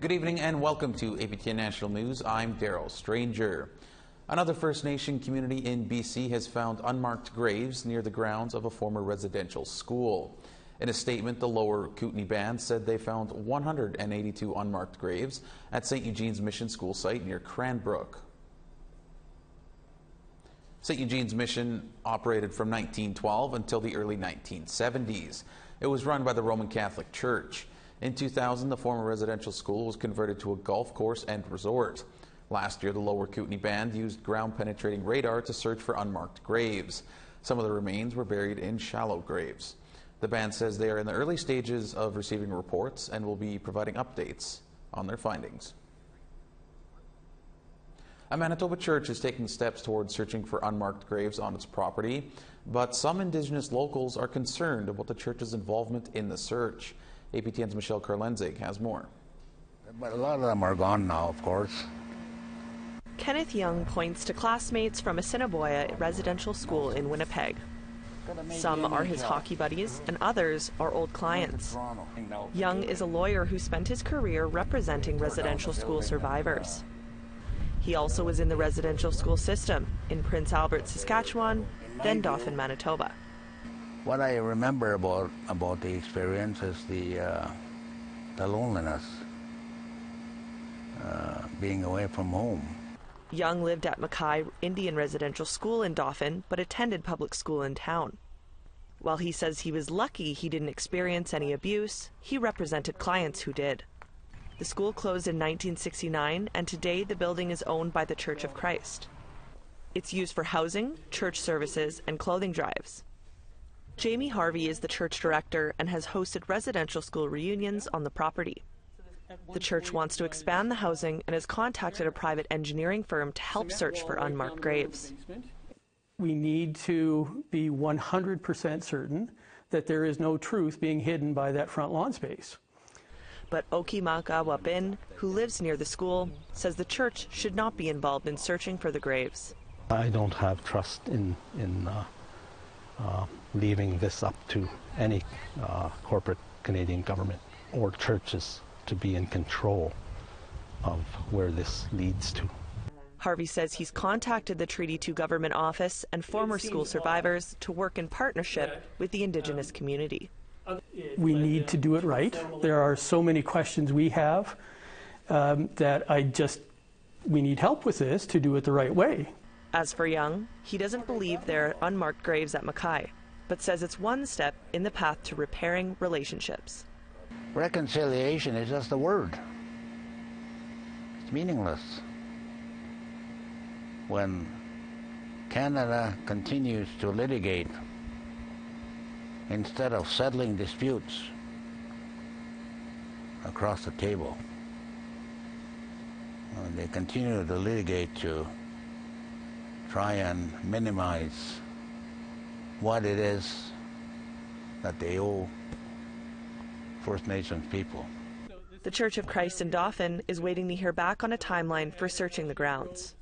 Good evening and welcome to APTN National News. I'm Daryl Stranger. Another First Nation community in BC has found unmarked graves near the grounds of a former residential school. In a statement, the Lower Kootenay Band said they found 182 unmarked graves at St. Eugene's Mission School site near Cranbrook. St. Eugene's Mission operated from 1912 until the early 1970s. It was run by the Roman Catholic Church. In 2000, the former residential school was converted to a golf course and resort. Last year, the Lower Kootenay Band used ground-penetrating radar to search for unmarked graves. Some of the remains were buried in shallow graves. The band says they are in the early stages of receiving reports and will be providing updates on their findings. A Manitoba church is taking steps towards searching for unmarked graves on its property, but some Indigenous locals are concerned about the church's involvement in the search. APTN's Michelle Karlenzig has more. But a lot of them are gone now, of course. Kenneth Young points to classmates from Assiniboia Residential School in Winnipeg. Some are his hockey buddies and others are old clients. Young is a lawyer who spent his career representing residential school survivors. He also was in the residential school system in Prince Albert, Saskatchewan, then Dauphin, Manitoba. What I remember about the experience is the loneliness, being away from home. Young lived at Mackay Indian Residential School in Dauphin, but attended public school in town. While he says he was lucky he didn't experience any abuse, he represented clients who did. The school closed in 1969, and today the building is owned by the Church of Christ. It's used for housing, church services, and clothing drives. Jamie Harvey is the church director and has hosted residential school reunions on the property. The church wants to expand the housing and has contacted a private engineering firm to help search for unmarked graves. We need to be 100% certain that there is no truth being hidden by that front lawn space. But Okimaka Wapin, who lives near the school, says the church should not be involved in searching for the graves. I don't have trust in leaving this up to any corporate Canadian government or churches to be in control of where this leads to. Harvey says he's contacted the Treaty 2 government office and former school survivors to work in partnership with the Indigenous community. We need to do it right. There are so many questions we have that we need help with this to do it the right way. As for Young, he doesn't believe there are unmarked graves at Mackay, but says it's one step in the path to repairing relationships. Reconciliation is just a word. It's meaningless. When Canada continues to litigate instead of settling disputes across the table, they continue to litigate to try and minimize what it is that they owe First Nations people. The Church of Christ in Dauphin is waiting to hear back on a timeline for searching the grounds.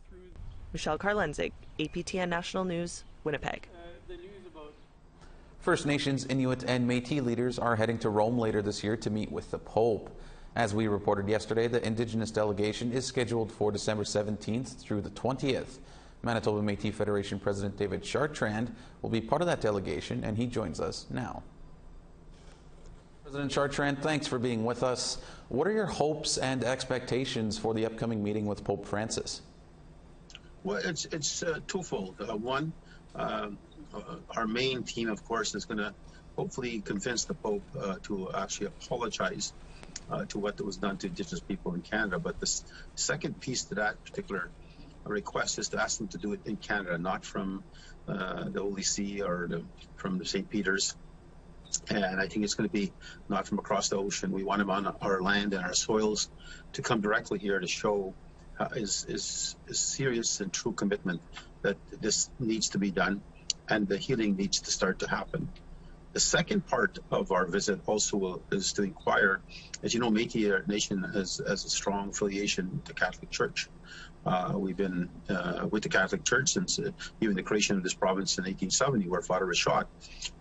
Michelle Karlenzig, APTN National News, Winnipeg. First Nations, Inuit, and Métis leaders are heading to Rome later this year to meet with the Pope. As we reported yesterday, the Indigenous delegation is scheduled for December 17th through the 20th. Manitoba Métis Federation President David Chartrand will be part of that delegation, and he joins us now. President Chartrand, thanks for being with us. What are your hopes and expectations for the upcoming meeting with Pope Francis? Well, it's twofold. One, our main team, of course, is going to hopefully convince the Pope to actually apologize to what was done to Indigenous people in Canada. But the second piece to that particular request is to ask them to do it in Canada, not from the Holy See or from the St. Peter's. And I think it's going to be not from across the ocean. We want them on our land and our soils to come directly here to show is serious and true commitment that this needs to be done and the healing needs to start to happen. The second part of our visit also is to inquire, as you know, Métis Nation has a strong affiliation with the Catholic Church. We've been with the Catholic Church since even the creation of this province in 1870, where Father Rashad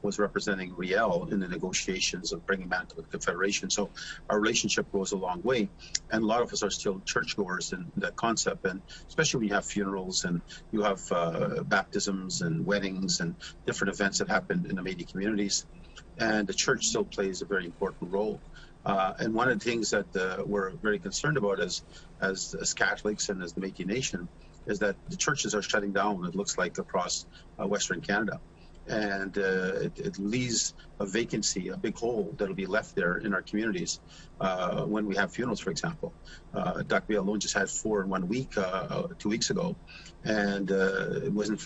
was representing Riel in the negotiations of bringing Manitoba to the Confederation. So our relationship goes a long way, and a lot of us are still churchgoers in that concept, and especially when you have funerals and you have baptisms and weddings and different events that happen in the Métis communities, and the church still plays a very important role. And one of the things that we're very concerned about as Catholics and as the Métis Nation is that the churches are shutting down, it looks like, across Western Canada. And it leaves a vacancy, a big hole that'll be left there in our communities when we have funerals, for example. Dr. alone just had 4 in 1 week, 2 weeks ago. And it wasn't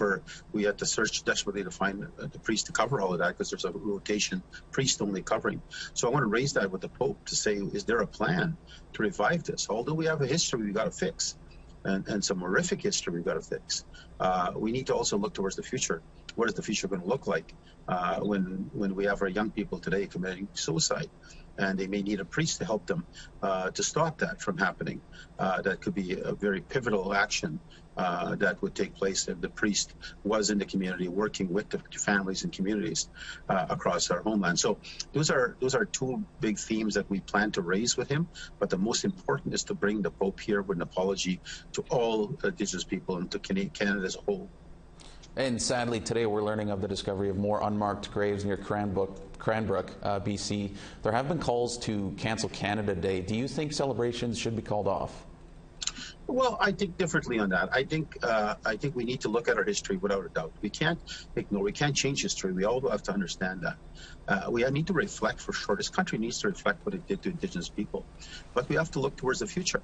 we had to search desperately to find the priest to cover all of that because there's a rotation priest only covering. So I want to raise that with the Pope to say, is there a plan to revive this? Although we have a history we've got to fix and some horrific history we've got to fix, we need to also look towards the future. What is the future going to look like when we have our young people today committing suicide? And they may need a priest to help them to stop that from happening. That could be a very pivotal action that would take place if the priest was in the community working with the families and communities across our homeland. So those are 2 big themes that we plan to raise with him. But the most important is to bring the Pope here with an apology to all Indigenous people and to Canada as a whole. And sadly, today we're learning of the discovery of more unmarked graves near Cranbrook, BC. There have been calls to cancel Canada Day. Do you think celebrations should be called off? Well, I think differently on that. I think we need to look at our history without a doubt. We can't ignore. We can't change history. We all have to understand that. We need to reflect for sure. This country needs to reflect what it did to Indigenous people, but we have to look towards the future.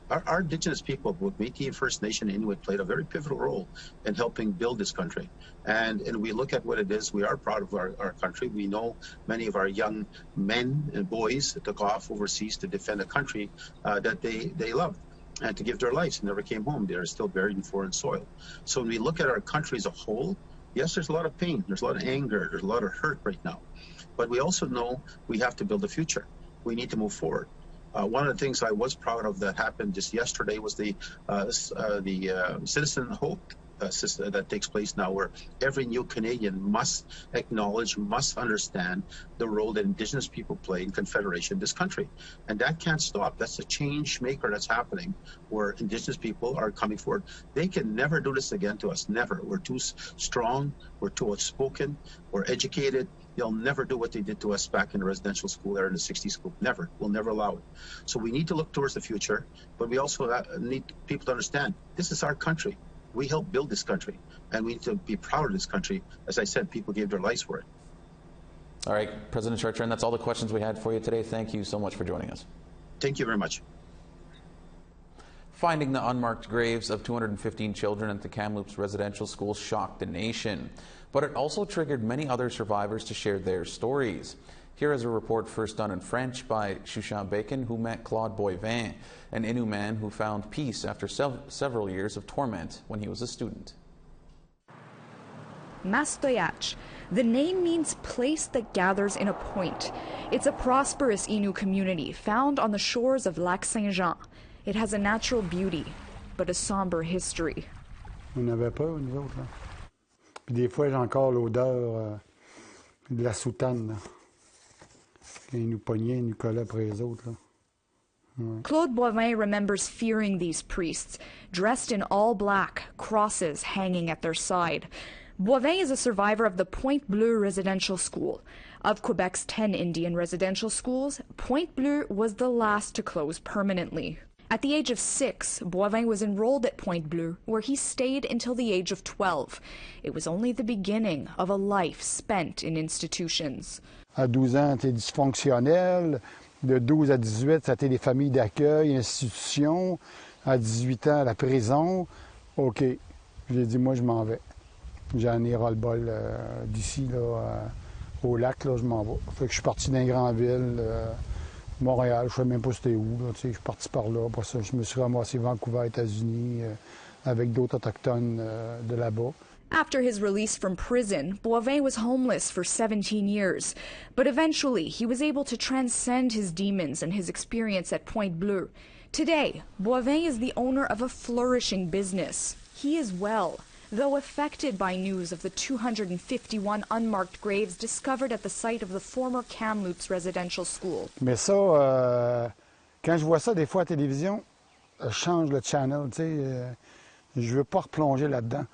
Our Indigenous people, both Métis and First Nation Inuit, played a very pivotal role in helping build this country. And we look at what it is. We are proud of our country. We know many of our young men and boys that took off overseas to defend a country that they loved and to give their lives and never came home. They are still buried in foreign soil. So when we look at our country as a whole, yes, there's a lot of pain. There's a lot of anger. There's a lot of hurt right now. But we also know we have to build a future. We need to move forward. One of the things I was proud of that happened just yesterday was the Citizen Hope system that takes place now, where every new Canadian must acknowledge, must understand the role that Indigenous people play in Confederation in this country. And that can't stop. That's a change maker that's happening, where Indigenous people are coming forward. They can never do this again to us, never. We're too strong, we're too outspoken, we're educated. They'll never do what they did to us back in the residential school there in the 60s school. Never. We'll never allow it. So we need to look towards the future, but we also need people to understand this is our country. We helped build this country, and we need to be proud of this country. As I said, people gave their lives for it. All right, President Chartrand, that's all the questions we had for you today. Thank you so much for joining us. Thank you very much. Finding the unmarked graves of 215 children at the Kamloops residential school shocked the nation, but it also triggered many other survivors to share their stories. Here is a report first done in French by Shushan Bacon, who met Claude Boivin, an Innu man who found peace after several years of torment when he was a student. Mastoyach. The name means place that gathers in a point. It's a prosperous Innu community found on the shores of Lac Saint-Jean. It has a natural beauty, but a somber history. On avait peur, nous autres. Là. Puis des fois, j'ai encore l'odeur de la soutane. Là. Quand ils nous pognaient, ils nous collaient après les autres. Là. Ouais. Claude Boivin remembers fearing these priests, dressed in all black, crosses hanging at their side. Boivin is a survivor of the Pointe Bleue residential school. Of Quebec's 10 Indian residential schools, Pointe Bleue was the last to close permanently. At the age of 6, Boivin was enrolled at Pointe Bleue, where he stayed until the age of 12. It was only the beginning of a life spent in institutions. À 12 ans, c'était dysfonctionnel. De 12 à 18, c'était des familles d'accueil, institutions. À 18 ans, la prison. OK. J'ai dit, moi, je m'en vais. J'en ai ras-le-bol d'ici, là, au lac, là, je m'en vais. Fait que je suis parti d'une grande ville, Montréal, je ne sais même pas c'était où, là, tu sais, je suis parti par là. Après ça, je me suis ramassé Vancouver, États-Unis, avec d'autres autochtones de là-bas. After his release from prison, Boivin was homeless for 17 years. But eventually, he was able to transcend his demons and his experience at Pointe Bleue. Today, Boivin is the owner of a flourishing business. He is well, though affected by news of the 251 unmarked graves discovered at the site of the former Kamloops residential school. Mais ça, quand je vois ça des fois à la télévision, je change le channel, tu sais. Je veux pas replonger là-dedans.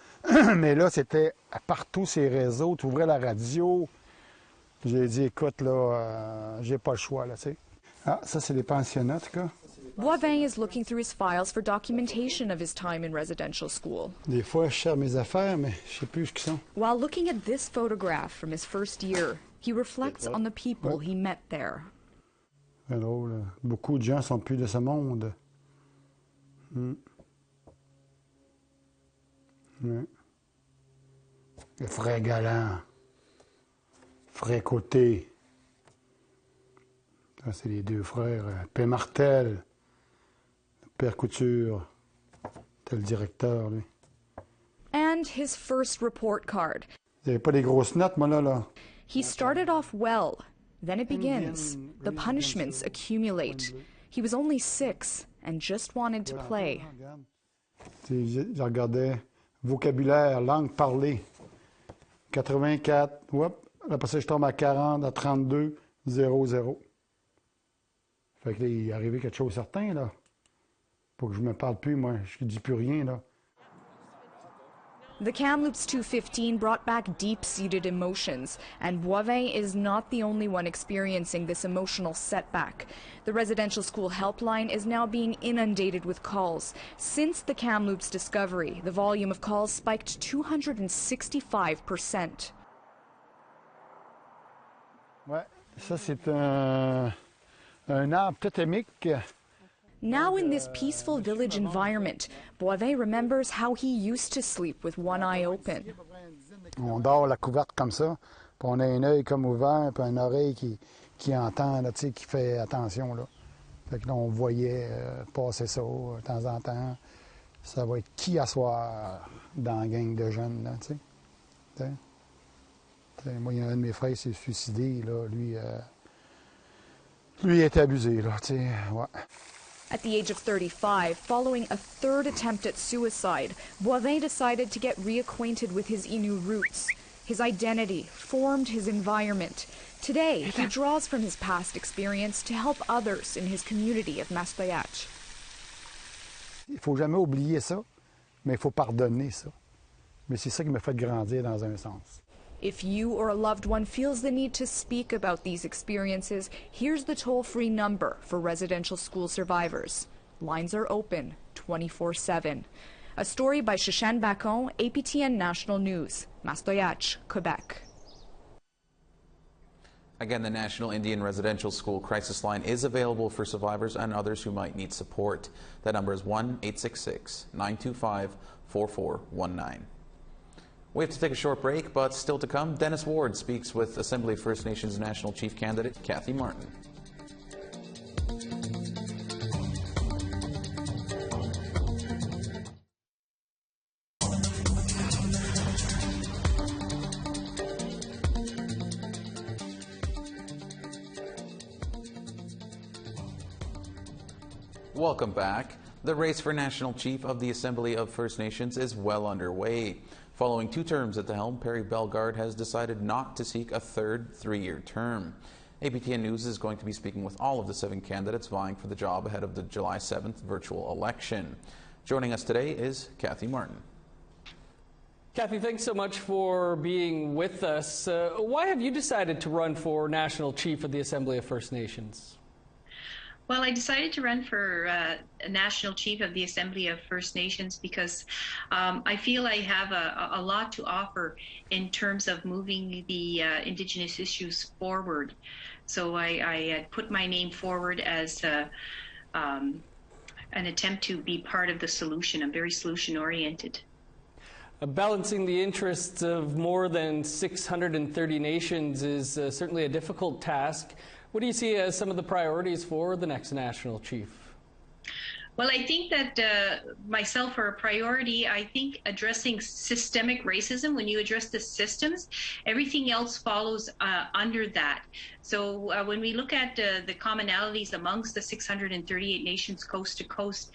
Mais là, c'était partout ces réseaux. Tu ouvrais la radio. J'ai dit, écoute, là, j'ai pas le choix, là, tu sais. Ah, ça, c'est les pensionnats, en tout cas. Boivin is looking through his files for documentation of his time in residential school. Des fois, je cherche mes affaires, mais je sais plus où ils sont. While looking at this photograph from his first year, he reflects on the people he met there. C'est drôle. Beaucoup de gens sont plus de ce monde. Ouais. Le frère Galant, frère Côté. Ça, c'est les deux frères. Père Martel, Père Couture. C'était le directeur, lui. And his first report card. Il n'y avait pas des grosses notes, moi, là. He started off well. Then it begins. The punishments accumulate. He was only 6 and just wanted to play. Je regardais vocabulaire, langue parlée. 84, hop, après ça, je tombe à 40, à 32, 00. Fait que là, il est arrivé quelque chose de certain, là. Pour que je me parle plus, moi. Je dis plus rien, là. The Kamloops 215 brought back deep-seated emotions, and Boivin is not the only one experiencing this emotional setback. The residential school helpline is now being inundated with calls. Since the Kamloops discovery, the volume of calls spiked 265%. Ouais, ça c'est un arbre totémique. Now in this peaceful village environment, Boivin remembers how he used to sleep with one eye open. On dort la couverte comme ça, puis on a un œil comme ouvert, puis une oreille qui entend, là, tu sais, qui fait attention, là. Fait que là, on voyait passer ça de temps en temps. Ça va être qui à soir dans la gang de jeunes, là, tu sais. Moi, il y a un de mes frères qui s'est suicidé, là. Lui, il a été abusé, là, tu sais, ouais. At the age of 35, following a third attempt at suicide, Boivin decided to get reacquainted with his Innu roots. His identity formed his environment. Today, he draws from his past experience to help others in his community of Mastoyach. Il ne faut jamais oublier ça, mais il faut pardonner ça. Mais c'est ça qui m'a fait grandir dans un sens. If you or a loved one feels the need to speak about these experiences, here's the toll-free number for residential school survivors. Lines are open 24/7. A story by Shashan Bacon, APTN National News, Mastoyach, Quebec. Again, the National Indian Residential School Crisis Line is available for survivors and others who might need support. That number is 1-866-925-4419. We have to take a short break, but still to come, Dennis Ward speaks with Assembly First Nations National Chief Candidate Kathy Martin. Welcome back. The race for National Chief of the Assembly of First Nations is well underway. Following 2 terms at the helm, Perry Bellegarde has decided not to seek a third 3-year term. APTN News is going to be speaking with all of the 7 candidates vying for the job ahead of the July 7th virtual election. Joining us today is Kathy Martin. Kathy, thanks so much for being with us. Why have you decided to run for National Chief of the Assembly of First Nations? Well, I decided to run for National Chief of the Assembly of First Nations because I feel I have a lot to offer in terms of moving the Indigenous issues forward. So I put my name forward as an attempt to be part of the solution. I'm very solution-oriented. Balancing the interests of more than 630 nations is certainly a difficult task. What do you see as some of the priorities for the next National Chief? Well, I think that myself are a priority. I think addressing systemic racism, when you address the systems, everything else follows under that. So when we look at the commonalities amongst the 638 nations coast to coast,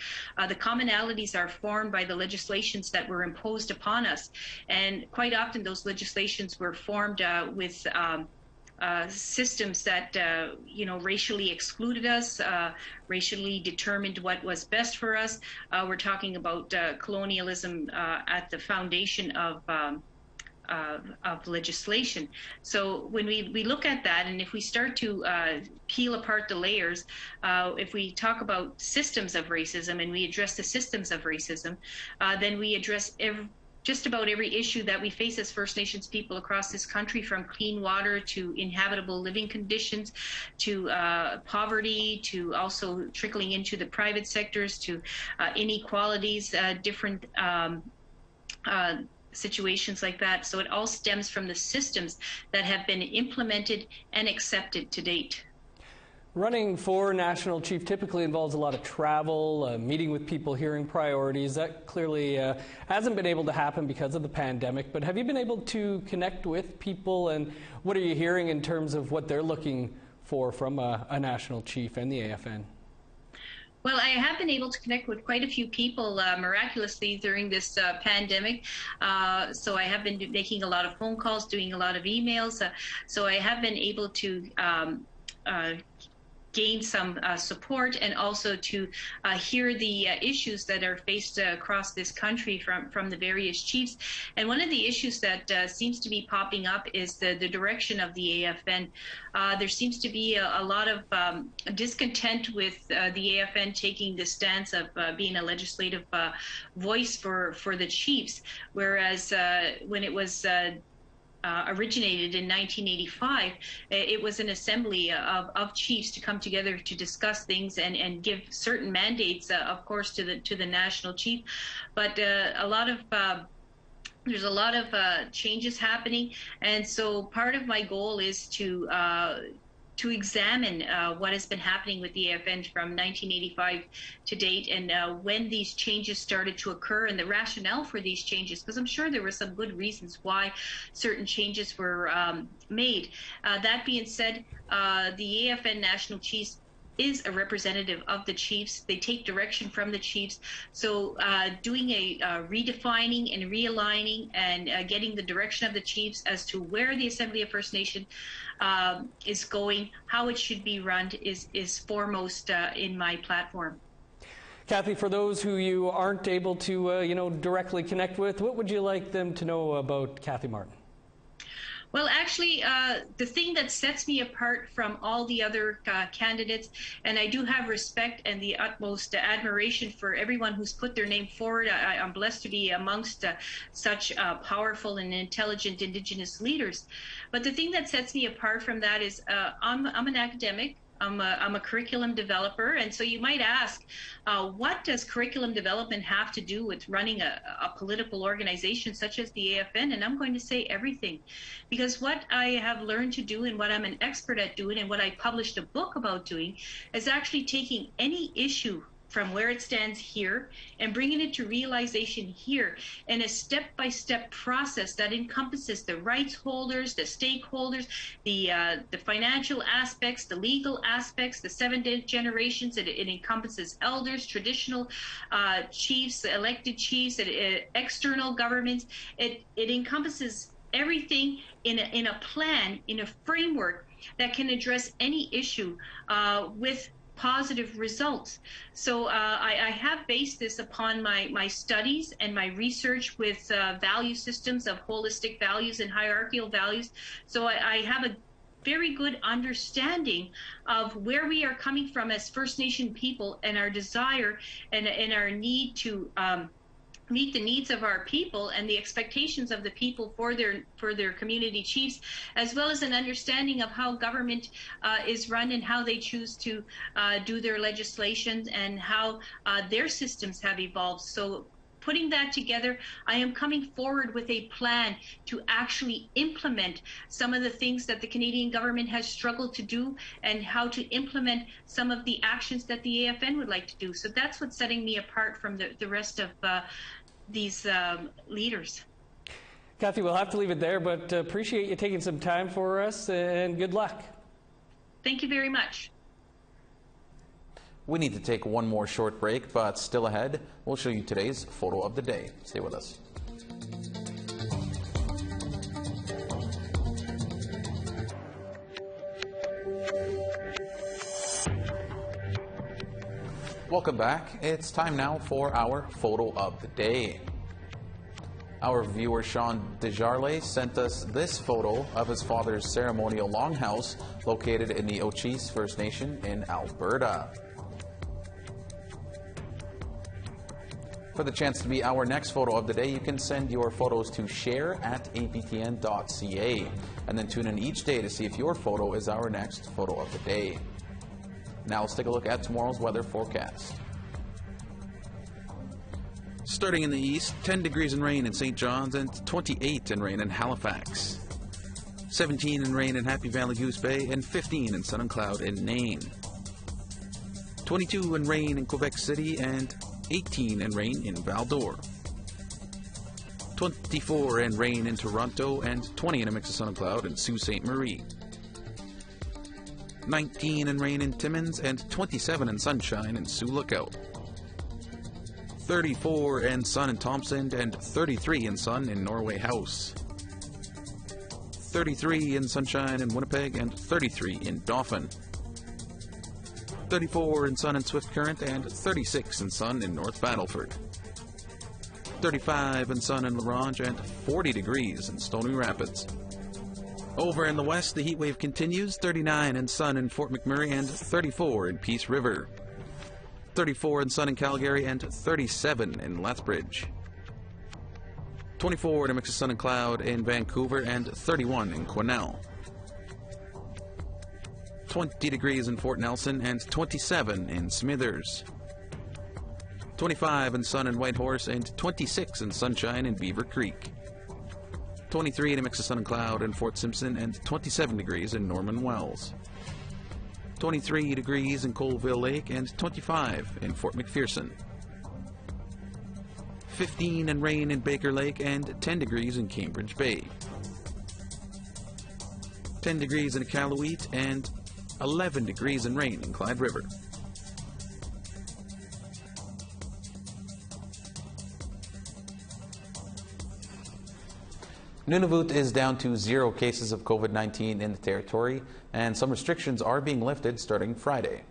the commonalities are formed by the legislations that were imposed upon us. And quite often those legislations were formed with systems that racially excluded us, racially determined what was best for us. We're talking about colonialism at the foundation of legislation. So when we look at that, and if we start to peel apart the layers, if we talk about systems of racism and we address the systems of racism, then we address just about every issue that we face as First Nations people across this country, from clean water to inhabitable living conditions to poverty, to also trickling into the private sectors, to inequalities, different situations like that. So it all stems from the systems that have been implemented and accepted to date. Running for national chief typically involves a lot of travel, meeting with people, hearing priorities. That clearly hasn't been able to happen because of the pandemic. But have you been able to connect with people, and what are you hearing in terms of what they're looking for from a national chief and the AFN? Well, I have been able to connect with quite a few people miraculously during this pandemic. So I have been making a lot of phone calls, doing a lot of emails. So I have been able to gain some support, and also to hear the issues that are faced across this country from the various chiefs. And one of the issues that seems to be popping up is the direction of the AFN. There seems to be a lot of discontent with the AFN taking the stance of being a legislative voice for the chiefs, whereas when it was originated in 1985, it was an assembly of chiefs to come together to discuss things and give certain mandates, of course, to the national chief. But there's a lot of changes happening, and so part of my goal is to examine what has been happening with the AFN from 1985 to date, and when these changes started to occur, and the rationale for these changes, because I'm sure there were some good reasons why certain changes were made. That being said, the AFN National Chiefs is a representative of the chiefs. They take direction from the chiefs. So doing a redefining and realigning and getting the direction of the chiefs as to where the Assembly of First Nation is going, how it should be run, is foremost in my platform. Kathy, for those who you aren't able to directly connect with, what would you like them to know about Kathy Martin? Well, actually, the thing that sets me apart from all the other candidates, and I do have respect and the utmost admiration for everyone who's put their name forward. I'm blessed to be amongst such powerful and intelligent Indigenous leaders. But the thing that sets me apart from that is I'm an academic. I'm a curriculum developer, and so you might ask, what does curriculum development have to do with running a political organization such as the AFN? And I'm going to say everything, because what I have learned to do and what I'm an expert at doing and what I published a book about doing is actually taking any issue from where it stands here and bringing it to realization here in a step-by-step process that encompasses the rights holders, the stakeholders, the financial aspects, the legal aspects, the 7 generations. It encompasses elders, traditional chiefs, elected chiefs, external governments. It encompasses everything in a plan, in a framework that can address any issue with positive results. So I have based this upon my studies and my research with value systems of holistic values and hierarchical values. So I have a very good understanding of where we are coming from as First Nation people, and our desire and our need to meet the needs of our people and the expectations of the people for their community chiefs, as well as an understanding of how government is run and how they choose to do their legislation and how their systems have evolved. So putting that together, I am coming forward with a plan to actually implement some of the things that the Canadian government has struggled to do and how to implement some of the actions that the AFN would like to do. So that's what's setting me apart from the rest of these leaders. Kathy, we'll have to leave it there, but appreciate you taking some time for us, and good luck. Thank you very much. We need to take one more short break, but still ahead, we'll show you today's photo of the day. Stay with us. Welcome back. It's time now for our photo of the day. Our viewer Sean Desjarlais sent us this photo of his father's ceremonial longhouse located in the Ochese First Nation in Alberta. For the chance to be our next photo of the day, you can send your photos to share@aptn.ca and then tune in each day to see if your photo is our next photo of the day. Now let's take a look at tomorrow's weather forecast. Starting in the east, 10 degrees and rain in St. John's and 28 in rain in Halifax. 17 in rain in Happy Valley Goose Bay and 15 in sun and cloud in Nain. 22 in rain in Quebec City and 18 in rain in Val-d'Or. 24 in rain in Toronto and 20 in a mix of sun and cloud in Sault Ste. Marie. 19 in rain in Timmins and 27 in sunshine in Sioux Lookout. 34 in sun in Thompson and 33 in sun in Norway House. 33 in sunshine in Winnipeg and 33 in Dauphin. 34 in sun in Swift Current and 36 in sun in North Battleford. 35 in sun in La Ronge and 40 degrees in Stony Rapids. Over in the west, the heat wave continues. 39 in sun in Fort McMurray and 34 in Peace River. 34 in sun in Calgary and 37 in Lethbridge. 24 in a mix of sun and cloud in Vancouver and 31 in Quesnel. 20 degrees in Fort Nelson and 27 in Smithers. 25 in sun in Whitehorse and 26 in sunshine in Beaver Creek. 23 in a mix of sun and cloud in Fort Simpson and 27 degrees in Norman Wells. 23 degrees in Colville Lake and 25 in Fort McPherson. 15 in rain in Baker Lake and 10 degrees in Cambridge Bay. 10 degrees in Iqaluit and 11 degrees in rain in Clyde River. Nunavut is down to 0 cases of COVID-19 in the territory, and some restrictions are being lifted starting Friday.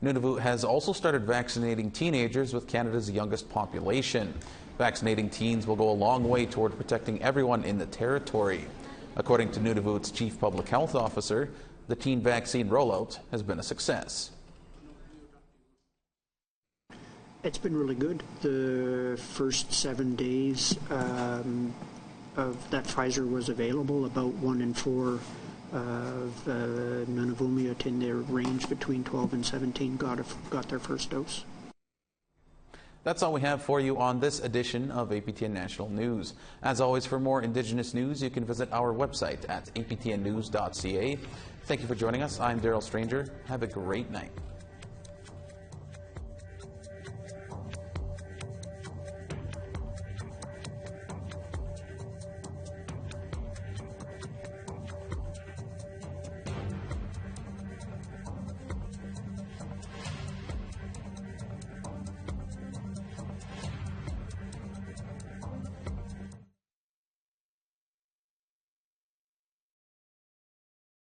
Nunavut has also started vaccinating teenagers with Canada's youngest population. Vaccinating teens will go a long way toward protecting everyone in the territory. According to Nunavut's Chief Public Health Officer, the teen vaccine rollout has been a success. It's been really good. The first 7 days of that Pfizer was available, about 1 in 4 of Nunavummiut in their range between 12 and 17 got their first dose. That's all we have for you on this edition of APTN National News. As always, for more Indigenous news, you can visit our website at aptnnews.ca. Thank you for joining us. I'm Daryl Stranger. Have a great night.